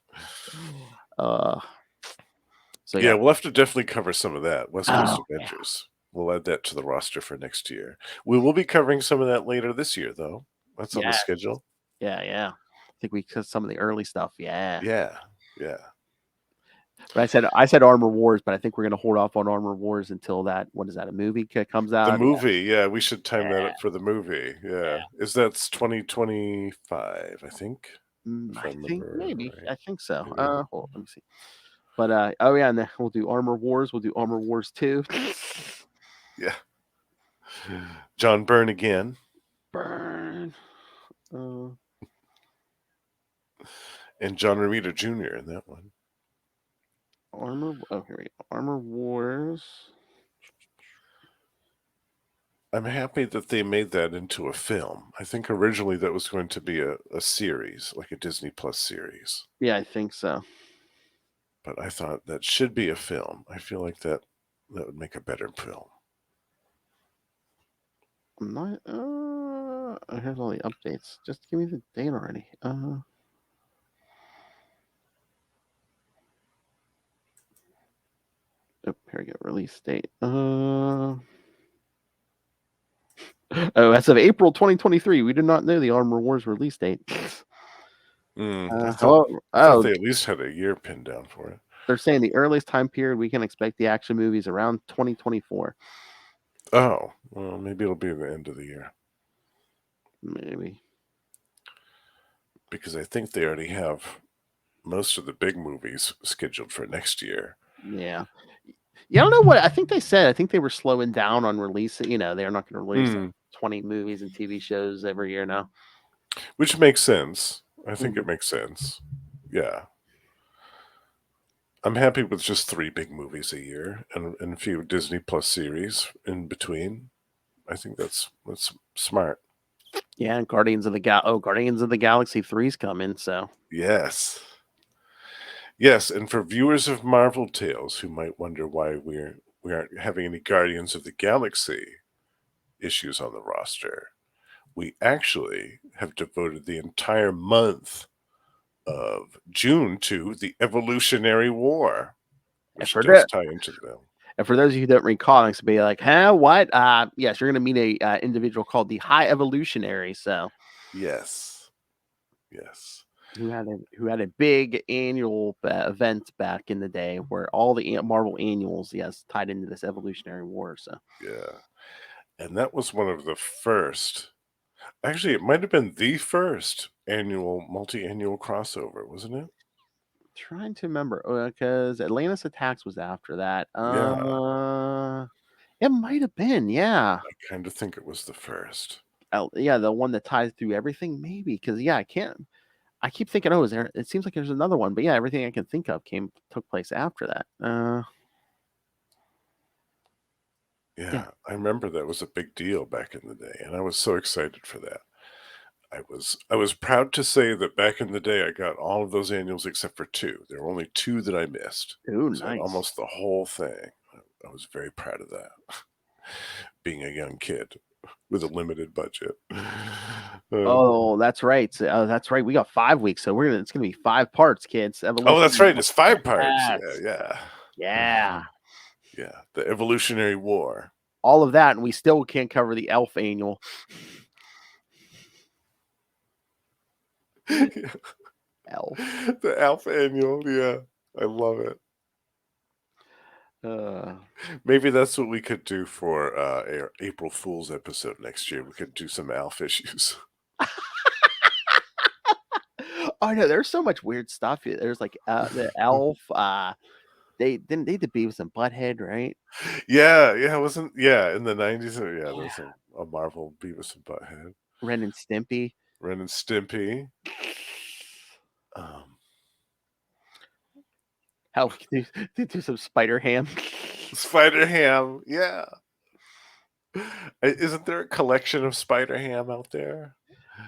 So we'll have to definitely cover some of that. West Coast Adventures. We'll add that to the roster for next year. We will be covering some of that later this year, though. That's on the schedule. Yeah. I think we cut some of the early stuff. Yeah. But I said Armor Wars, but I think we're going to hold off on Armor Wars until a movie comes out. The movie, we should time that up for the movie. Yeah. That's 2025, I think. I think maybe. Right. I think so. Maybe. Hold on, let me see. But and then we'll do Armor Wars. We'll do Armor Wars 2. Yeah. John Byrne again. Byrne. And John Romita Jr. in that one. Here we go. Armor Wars. I'm happy that they made that into a film. I think originally that was going to be a series, like a Disney Plus series. Yeah, I think so. But I thought that should be a film. I feel like that would make a better film. I have all the updates. Just give me the date already. Here we go. Release date. As of April 2023, we did not know the Armor Wars release date. I thought they at least had a year pinned down for it. They're saying the earliest time period we can expect the action movies around 2024. Oh, well, maybe it'll be the end of the year. Maybe. Because I think they already have most of the big movies scheduled for next year. Yeah. Yeah, I don't know what I think they said. I think they were slowing down on releasing. They're not going to release 20 movies and TV shows every year now. Which makes sense. I think it makes sense. Yeah. I'm happy with just 3 big movies a year and a few Disney Plus series in between. I think that's smart. Yeah, and Guardians of the Galaxy 3's coming, so. Yes, and for viewers of Marvel Tales who might wonder why we aren't having any Guardians of the Galaxy issues on the roster, we actually have devoted the entire month of June to the Evolutionary War, which does tie into them. And for those of you who don't read comics, be like, huh, what? Yes, you're going to meet a individual called the High Evolutionary. So, yes, who had a big annual event back in the day where all the Marvel annuals, tied into this Evolutionary War. So, yeah, and that was one of the first. Actually, it might have been the first multi-annual crossover, wasn't it? Trying to remember because Atlantis Attacks was after that. It might have been. Yeah, I kind of think it was the first. The one that ties through everything, maybe. Because I keep thinking, is there? It seems like there's another one, but everything I can think of took place after that. Yeah, I remember that was a big deal back in the day, and I was so excited for that. I was proud to say that back in the day, I got all of those annuals except for 2. There were only 2 that I missed. Ooh, so nice! Almost the whole thing. I was very proud of that. Being a young kid with a limited budget. That's right. That's right. We got 5 weeks, so it's gonna be 5 parts, kids. That's right. It's 5 parts. Yeah. The Evolutionary War. All of that, and we still can't cover the Elf annual. Yeah. Elf. The Alf Annual, yeah. I love it. Maybe that's what we could do for our April Fool's episode next year. We could do some Alf issues. Oh no, there's so much weird stuff. There's like the Elf. They did Beavis and Butthead, right? Yeah, in the 90s. Yeah, Yeah. there's a Marvel Beavis and Butthead. Ren and Stimpy. Ren and Stimpy. Hell, do some Spider Ham. Spider Ham, yeah. Isn't there a collection of Spider Ham out there?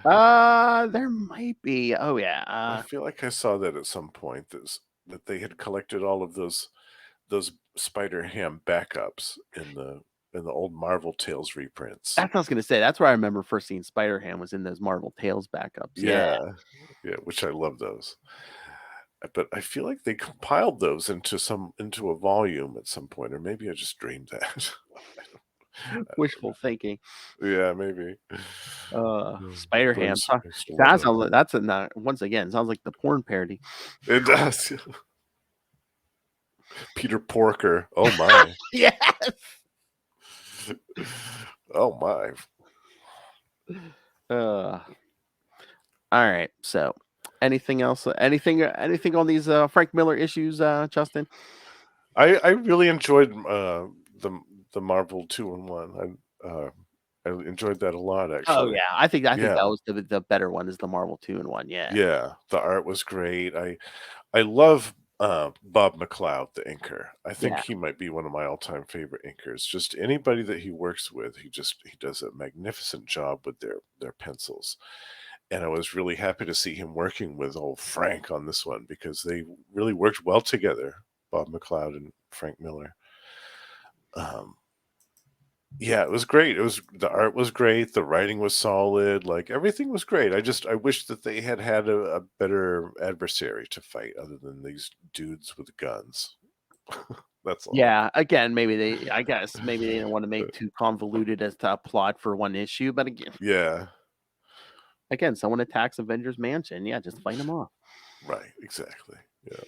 There might be. Oh yeah. I feel like I saw that at some point. That they had collected all of those Spider Ham backups in the old Marvel Tales reprints. That's what I was gonna say. That's where I remember first seeing Spider Ham was in those Marvel Tales backups. Yeah, which I love those. But I feel like they compiled those into a volume at some point, or maybe I just dreamed that. Wishful thinking. Yeah, maybe. Spider Ham. That's once again sounds like the porn parody. It does. Peter Porker. Oh my. Yes. Oh my. All right. So, anything else? Anything on these Frank Miller issues, Justin? I really enjoyed the Marvel 2-in-1. I enjoyed that a lot, actually. Oh yeah, I think that was the better one. Is the Marvel 2-in-1? Yeah. Yeah, the art was great. I love Bob McLeod, the inker. I think he might be one of my all-time favorite inkers. Just anybody that he works with, he does a magnificent job with their pencils. And I was really happy to see him working with old Frank on this one, because they really worked well together, Bob McLeod and Frank Miller. Yeah, it was great. The art was great. The writing was solid. Like, everything was great. I wish that they had a better adversary to fight other than these dudes with guns. That's all. Yeah. Again, maybe they didn't want to make too convoluted as to a plot for one issue. But again, someone attacks Avengers Mansion. Yeah, just fight them off. Right. Exactly. Yeah.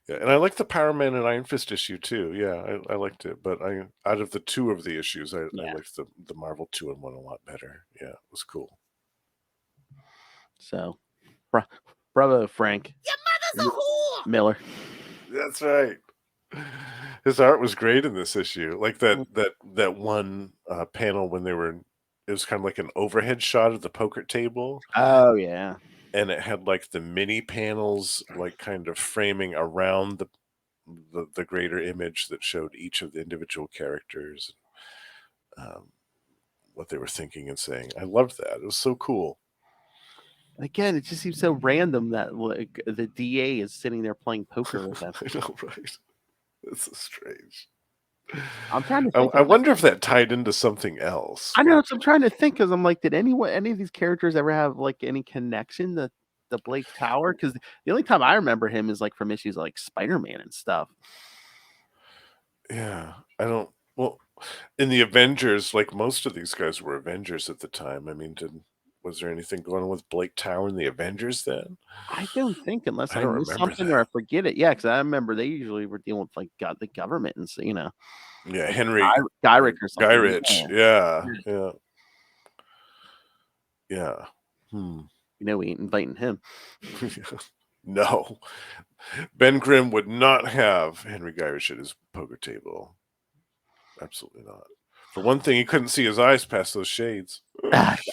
Yeah, and I liked the Power Man and Iron Fist issue too. Yeah, I liked it. But out of the two of the issues, I liked the Marvel 2-in-1 a lot better. Yeah, it was cool. So, bravo, Frank. Your mother's a whore. Miller. That's right. His art was great in this issue. Like that one panel when it was kind of like an overhead shot of the poker table. Oh yeah. And it had like the mini panels, like kind of framing around the greater image that showed each of the individual characters, what they were thinking and saying. I loved that. It was so cool. Again, it just seems so random that like the DA is sitting there playing poker with them. I know, right? It's so strange. I'm trying to think. I wonder if that tied into something else. I know. So I'm trying to think, because I'm like, did any of these characters ever have like any connection to the Blake Tower? Because the only time I remember him is like from issues like Spider-Man and stuff. Yeah, I don't. Well, in the Avengers, like most of these guys were Avengers at the time. I mean, was there anything going on with Blake Tower in the Avengers then? I don't think, unless I don't missed remember something that. or I forget it. Yeah, because I remember they usually were dealing with like the government and Yeah, Henry Gyrich or something. Gyrich. Yeah. We ain't inviting him. No. Ben Grimm would not have Henry Gyrich at his poker table. Absolutely not. For one thing, he couldn't see his eyes past those shades.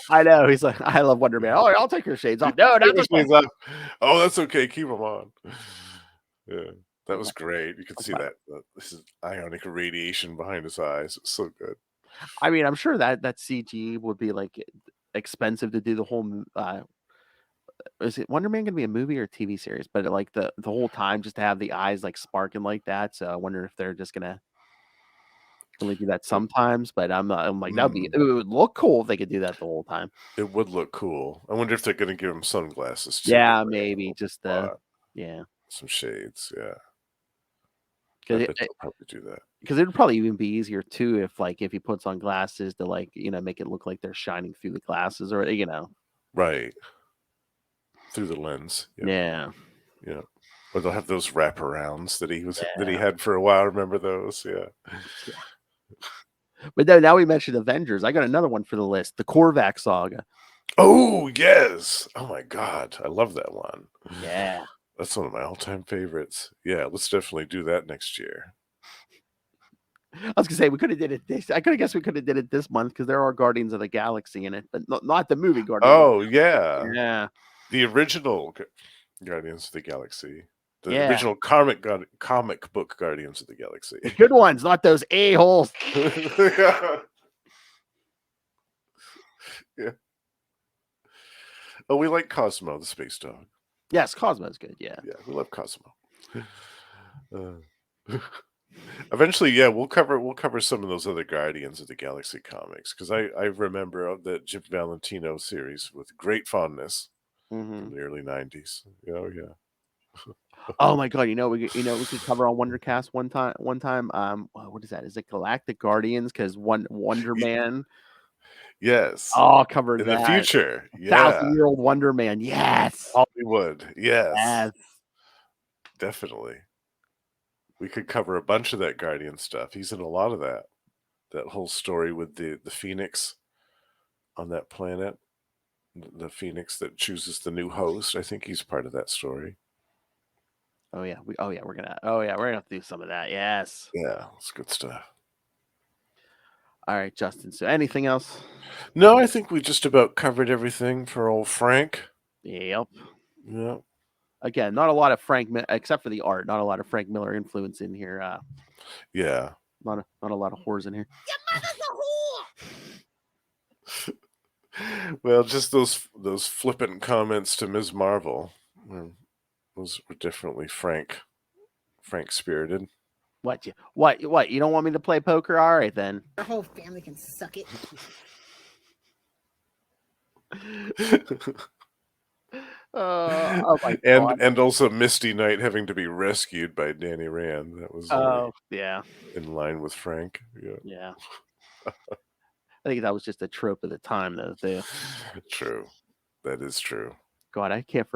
I know. He's like, I love Wonder Man. Oh, I'll take your shades off. No, not the shades off. Oh, that's okay. Keep them on. Yeah, that was great. You could see that. This is ionic radiation behind his eyes. It's so good. I mean, I'm sure that CG would be like expensive to do the whole. Is it Wonder Man going to be a movie or a TV series? But like the whole time, just to have the eyes like sparking like that. So I wonder if they're just gonna really do that sometimes. But I'm like, it would look cool if they could do that the whole time. It would look cool. I wonder if they're going to give him sunglasses too. Yeah, maybe just some shades. Yeah, because they'll probably do that. Because it would probably even be easier too if he puts on glasses to make it look like they're shining through the glasses, or Right. through the lens. Yep. Yeah. Yeah. Or they'll have those wraparounds that he had for a while. Remember those? Yeah. But now we mentioned Avengers. I got another one for the list: the Korvac saga. Oh yes! Oh my God, I love that one. Yeah. That's one of my all-time favorites. Yeah, let's definitely do that next year. I was gonna say we could have did it this. I could have guessed we could have did it this month because there are Guardians of the Galaxy in it, but not the movie Guardians. Oh yeah, Yeah. the original Guardians of the Galaxy, the Yeah. original comic book Guardians of the Galaxy. The good ones, not those a-holes. Yeah. Yeah. Oh, we like Cosmo, the space dog. Yes, Cosmo's good. Yeah. Yeah, we love Cosmo. Eventually, yeah, we'll cover some of those other Guardians of the Galaxy comics because I remember that Jim Valentino series with great fondness from the early '90s. Oh yeah. Oh my God! We could cover on Wondercast one time. What is that? Is it Galactic Guardians? Because Wonder Man. Yes. Oh, cover in that. the future. Yeah. 1,000-year-old Wonder Man. Yes. Hollywood. Yes. Yes. Definitely. We could cover a bunch of that Guardian stuff. He's in a lot of that. That whole story with the Phoenix on that planet. The Phoenix that chooses the new host. I think he's part of that story. We're gonna have to do some of that. Yes. Yeah, it's good stuff. All right, Justin. So anything else? No, I think we just about covered everything for old Frank. Yep. Yeah. Again, not a lot of Frank, except for the art. Not a lot of Frank Miller influence in here. Yeah. Not a lot of whores in here. Your mother's a whore. Well, just those flippant comments to Ms. Marvel. Those were definitely Frank spirited. What? You don't want me to play poker? All right then. Your whole family can suck it. Oh my God. And also Misty Knight having to be rescued by Danny Rand. That was yeah, in line with Frank. Yeah. I think that was just a trope of the time, though. True, that is true. God, I can't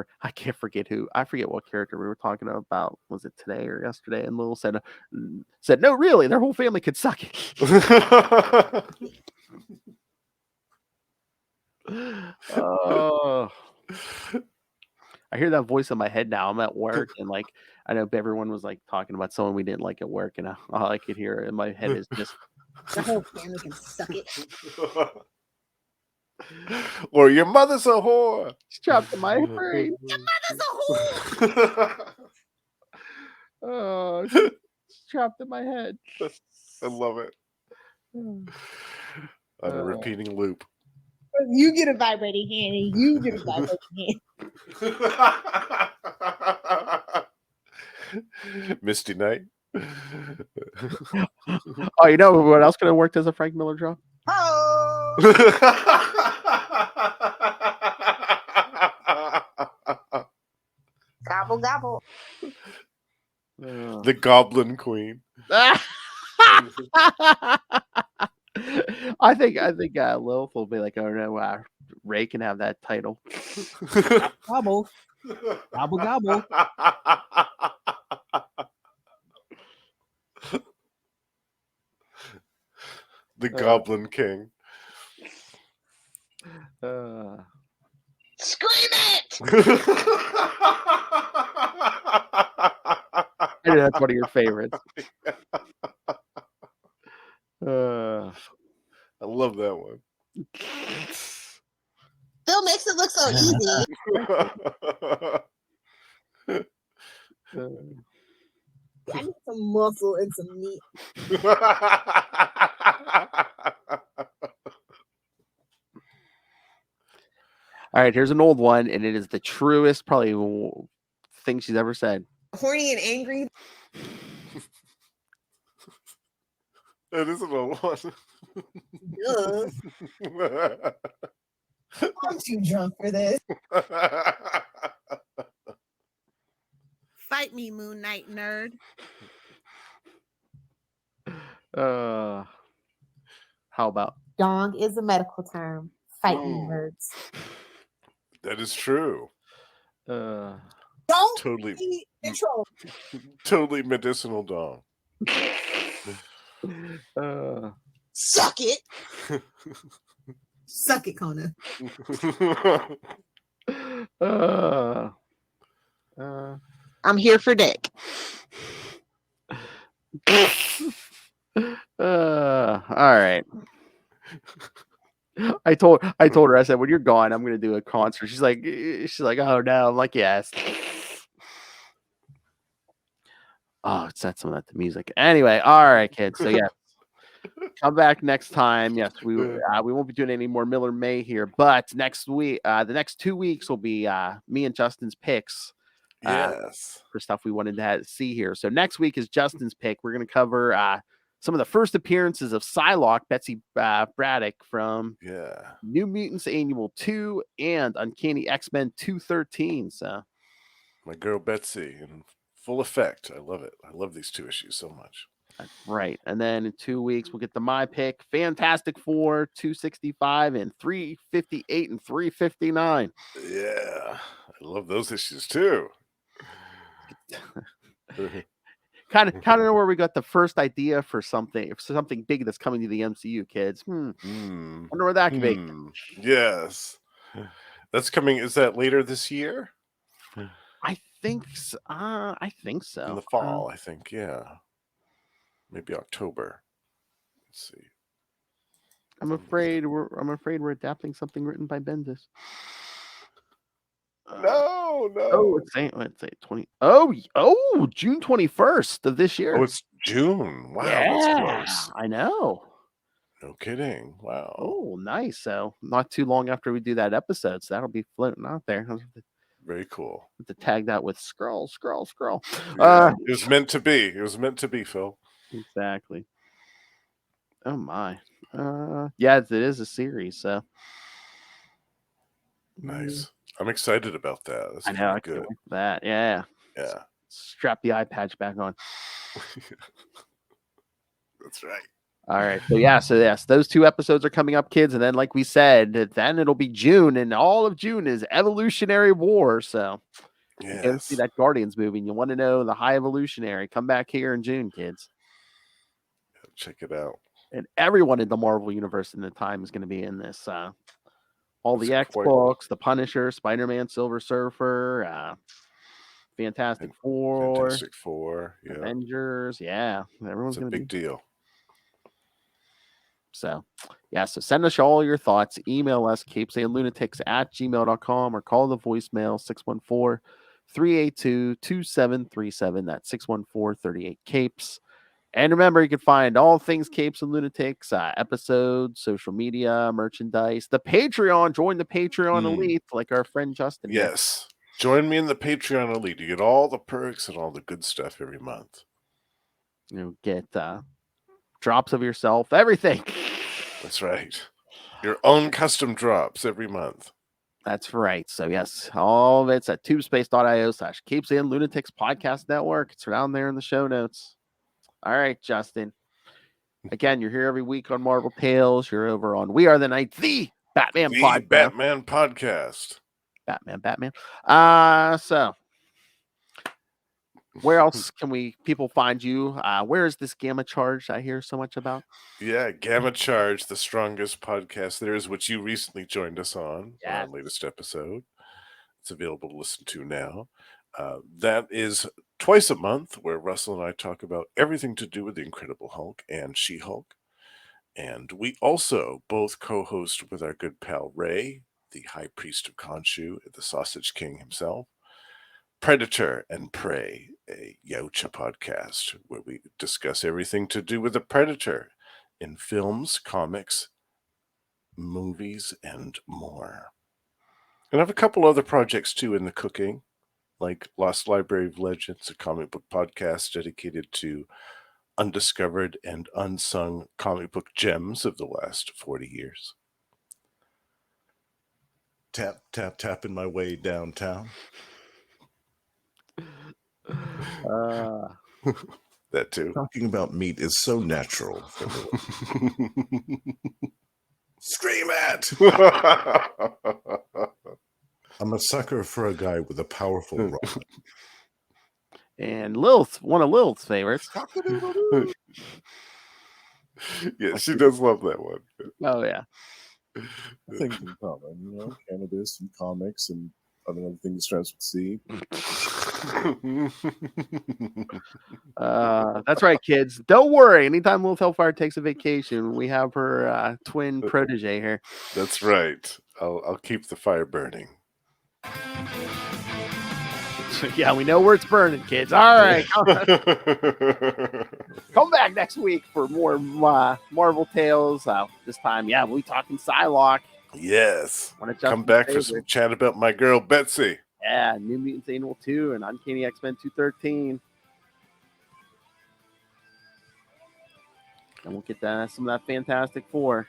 forget I forget what character we were talking about. Was it today or yesterday? And Lil said, no, really, their whole family could suck it. Oh. I hear that voice in my head now. I'm at work and I know everyone was talking about someone we didn't like at work, and all I could hear in my head is just the whole family can suck it. Or your mother's a whore. It's trapped in my brain. Your mother's a whore. Oh, it's trapped in my head. I love it. On a repeating loop. You get a vibrating hand, and you get a vibrating hand. Misty Knight. Oh, you know what else could have worked as a Frank Miller draw? Oh. Gobble gobble. The Goblin Queen. I think Lilith will be like, oh no, Ray can have that title. Gobble. Gobble gobble. The Goblin King. Scream it! I know that's one of your favorites. I love that one. Phil makes it look so easy. I need some muscle and some meat. All right, here's an old one, and it is the truest, probably thing she's ever said. Horny and angry. That is an old one. I'm too drunk for this. Fight me, Moon Knight nerd. How about? Dong is a medical term. Fight me, nerds. That is true. Don't Totally, be in trouble. totally medicinal dong. Suck it. Suck it, Kona. I'm here for dick. All right. I told her, I said, when you're gone, I'm gonna do a concert. She's like, oh no. I'm like, yes. Oh, it's not some of that the music. Anyway, all right, kids. So yeah, come back next time. Yes, we won't be doing any more Miller May here, but next week, the next 2 weeks will be me and Justin's picks. Yes. For stuff we wanted to see here. So next week is Justin's pick. We're going to cover some of the first appearances of Psylocke, Betsy Braddock from New Mutants Annual 2 and Uncanny X-Men 213. So my girl Betsy in full effect. I love it. I love these 2 issues so much. Right. And then in 2 weeks, we'll get to my pick, Fantastic Four 265 and 358 and 359. Yeah. I love those issues too. kind of know where we got the first idea for something big that's coming to the MCU, kids. Wonder where that could be. Yes. That's coming. Is that later this year? I think so. In the fall, I think. Yeah. Maybe October. Let's see. I'm afraid we're adapting something written by Bendis. No. Oh, it's 20. Oh, June 21st of this year. Oh, it's June. Wow, that's close. I know. No kidding. Wow. Oh, nice. So not too long after we do that episode, so that'll be floating out there. Very cool. To tag that with scroll. Yeah, it was meant to be. It was meant to be, Phil. Exactly. Oh my. Yeah, it is a series. So nice. I'm excited about that. That's I know. I good. That. Yeah. Strap the eye patch back on. That's right. All right. So yes, those 2 episodes are coming up, kids. And then, like we said, then it'll be June, and all of June is Evolutionary War. So you go see that Guardians movie, and you want to know the High Evolutionary. Come back here in June, kids. Check it out. And everyone in the Marvel universe in the time is going to be in this. All the X books, the Punisher, Spider-Man, Silver Surfer, Fantastic Four, yeah. Avengers, everyone's going to be big deal. So, so send us all your thoughts. Email us, CapesandLunatics@gmail.com, or call the voicemail 614-382-2737. That's 614-38-CAPES. And remember, you can find all things Capes and Lunatics, episodes, social media, merchandise, the Patreon. Join the Patreon elite, like our friend Justin. Yes. Join me in the Patreon elite. You get all the perks and all the good stuff every month. You get drops of yourself, everything. That's right. Your own custom drops every month. That's right. So yes, all of it's at tubespace.io/Capes and Lunatics Podcast Network. It's down there in the show notes. All right, Justin. Again, you're here every week on Marvel Tales. You're over on We Are the Night, the Batman podcast. Batman podcast. Batman. So where else can people find you? Where is this Gamma Charge I hear so much about? Yeah, Gamma Charge, the strongest podcast there is, which you recently joined us on our latest episode. It's available to listen to now. That is twice a month, where Russell and I talk about everything to do with the Incredible Hulk and She-Hulk. And we also both co-host with our good pal Ray, the High Priest of Khonshu, the Sausage King himself, Predator and Prey, a Yautja podcast, where we discuss everything to do with the Predator in films, comics, movies, and more. And I have a couple other projects too in the cooking, like Lost Library of Legends, a comic book podcast dedicated to undiscovered and unsung comic book gems of the last 40 years. Tap, tap, tapping my way downtown. That too. Talking about meat is so natural. Scream at! I'm I'm a sucker for a guy with a powerful rod. And Lilith, one of Lilith's favorites. Cock-a-doodle-doo. Yeah, she does love that one. Oh yeah. Things in common, cannabis and comics and other things stress would see. That's right, kids. Don't worry. Anytime Lilith Hellfire takes a vacation, we have her twin protege here. That's right. I'll keep the fire burning. Yeah, we know where it's burning, kids. All right. Come back next week for more Marvel Tales. This time, we'll be talking Psylocke. Yes. One of Come Justin's back for favorites. some chat about my girl Betsy. Yeah, New Mutants Annual 2 and Uncanny X-Men 213. And we'll get some of that Fantastic Four.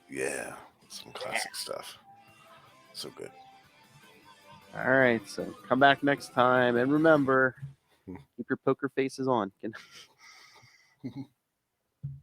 Yeah, some classic stuff. So good. All right, so come back next time. And remember, keep your poker faces on.